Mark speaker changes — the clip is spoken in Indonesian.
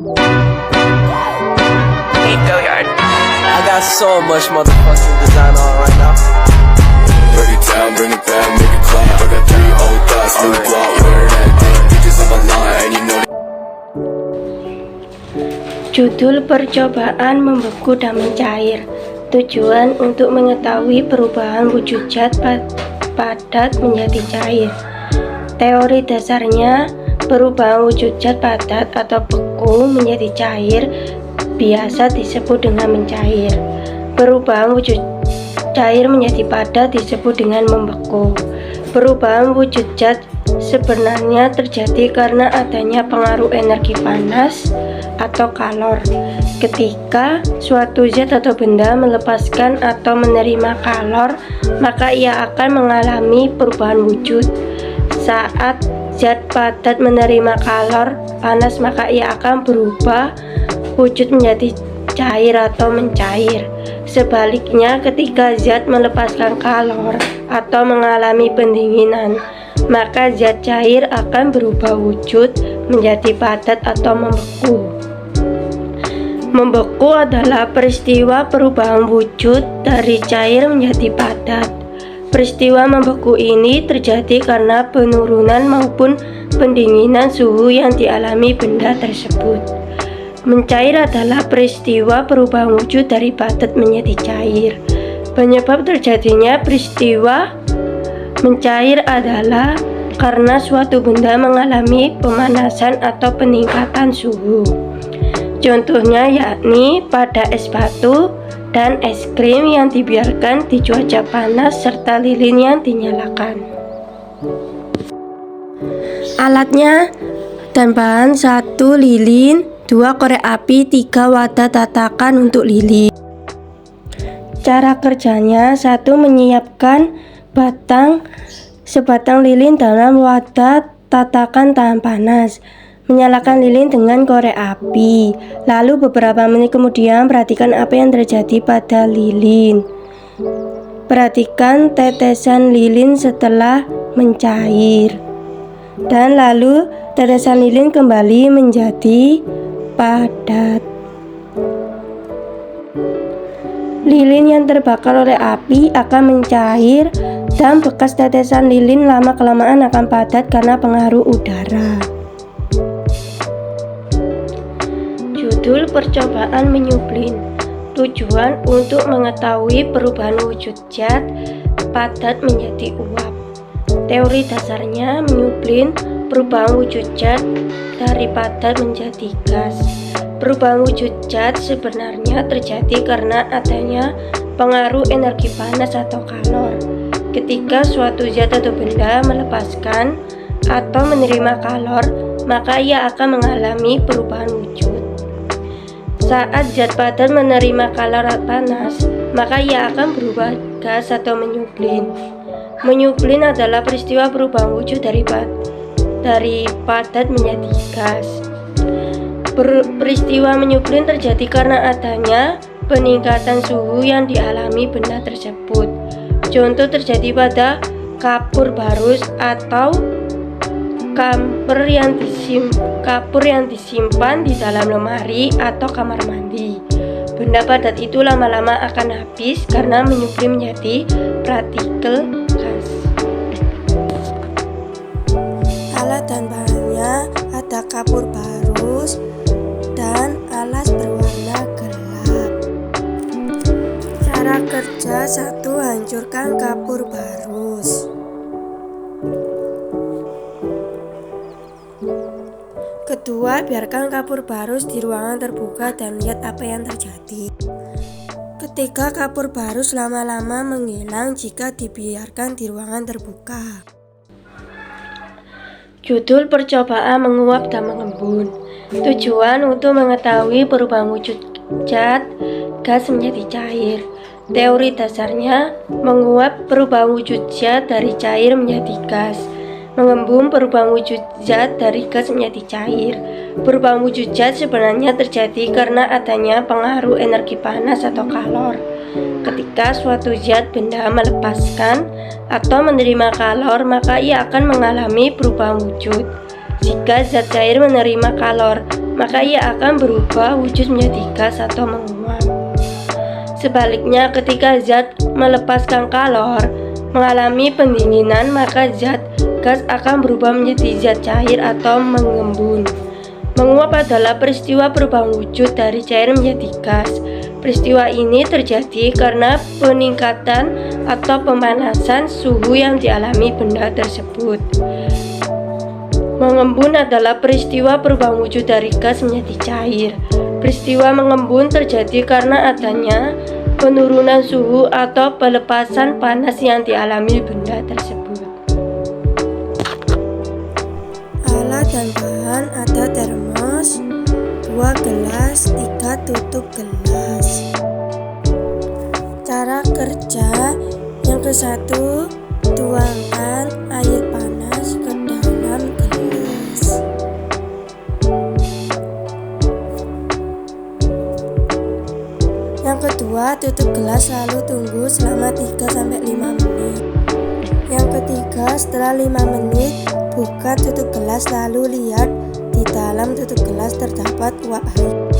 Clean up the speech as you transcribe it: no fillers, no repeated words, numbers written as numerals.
Speaker 1: I got so much motherfucking design on right now.
Speaker 2: Break it down, bring it back, make it clap. I got 3 old thoughts, new guap, wear that thing. Bitches on my line, and you know.
Speaker 3: Judul percobaan membeku dan mencair. Tujuan untuk mengetahui perubahan wujud zat padat menjadi cair. Teori dasarnya, perubahan wujud zat padat atau beku menjadi cair biasa disebut dengan mencair. Perubahan wujud cair menjadi padat disebut dengan membeku. Perubahan wujud zat sebenarnya terjadi karena adanya pengaruh energi panas atau kalor. Ketika suatu zat atau benda melepaskan atau menerima kalor, maka ia akan mengalami perubahan wujud. Saat zat padat menerima kalor panas, maka ia akan berubah wujud menjadi cair atau mencair. Sebaliknya, ketika zat melepaskan kalor atau mengalami pendinginan, maka zat cair akan berubah wujud menjadi padat atau membeku. Membeku adalah peristiwa perubahan wujud dari cair menjadi padat. Peristiwa membeku ini terjadi karena penurunan maupun pendinginan suhu yang dialami benda tersebut. Mencair adalah peristiwa perubahan wujud dari padat menjadi cair. Penyebab terjadinya peristiwa mencair adalah karena suatu benda mengalami pemanasan atau peningkatan suhu. Contohnya yakni pada es batu dan es krim yang dibiarkan di cuaca panas serta lilin yang dinyalakan. Alatnya dan bahan: 1 lilin, 2 korek api, 3 wadah tatakan untuk lilin. Cara kerjanya: 1. Menyiapkan sebatang lilin dalam wadah tatakan tahan panas. Menyalakan lilin dengan korek api. Lalu beberapa menit kemudian perhatikan apa yang terjadi pada lilin. Perhatikan tetesan lilin setelah mencair. Dan lalu tetesan lilin kembali menjadi padat. Lilin yang terbakar oleh api akan mencair dan bekas tetesan lilin lama-kelamaan akan padat karena pengaruh udara. Judul percobaan menyuplin. Tujuan untuk mengetahui perubahan wujud zat padat menjadi uap. Teori dasarnya, menyuplin perubahan wujud zat dari padat menjadi gas. Perubahan wujud zat sebenarnya terjadi karena adanya pengaruh energi panas atau kalor. Ketika suatu zat atau benda melepaskan atau menerima kalor, maka ia akan mengalami perubahan wujud. Saat zat padat menerima kalor panas, maka ia akan berubah gas atau menyuplin. Menyuplin adalah peristiwa perubahan wujud dari padat menjadi gas. Peristiwa menyuplin terjadi karena adanya peningkatan suhu yang dialami benda tersebut. Contoh terjadi pada kapur barus atau kapur yang disimpan di dalam lemari atau kamar mandi. Benda padat itu lama-lama akan habis karena menyuplin menjadi partikel gas. Alat dan bahannya ada kapur barus dan alas berwarna gelap. Cara kerja: 1. Hancurkan kapur barus. Kedua, biarkan kapur barus di ruangan terbuka dan lihat apa yang terjadi. Ketiga, kapur barus lama-lama menghilang jika dibiarkan di ruangan terbuka. Judul percobaan menguap dan mengembun. Tujuan untuk mengetahui perubahan wujud zat gas menjadi cair. Teori dasarnya, menguap perubahan wujud zat dari cair menjadi gas. Mengembun perubahan wujud zat dari gas menjadi cair. Perubahan wujud zat sebenarnya terjadi karena adanya pengaruh energi panas atau kalor. Ketika suatu zat benda melepaskan atau menerima kalor, maka ia akan mengalami perubahan wujud. Jika zat cair menerima kalor, maka ia akan berubah wujud menjadi gas atau menguap. Sebaliknya, ketika zat melepaskan kalor mengalami pendinginan, maka zat gas akan berubah menjadi zat cair atau mengembun. Menguap adalah peristiwa perubahan wujud dari cair menjadi gas. Peristiwa ini terjadi karena peningkatan atau pemanasan suhu yang dialami benda tersebut. Mengembun adalah peristiwa perubahan wujud dari gas menjadi cair. Peristiwa mengembun terjadi karena adanya penurunan suhu atau pelepasan panas yang dialami benda tersebut. Alat dan bahan ada termos, 2 gelas, 3 tutup gelas. Cara kerja yang ke-1, tuangkan air panas ke dalam gelas. Yang kedua, tutup gelas lalu tunggu selama 3-5 menit. Yang ketiga, setelah 5 menit, buka tutup gelas lalu lihat di dalam tutup gelas terdapat uap air.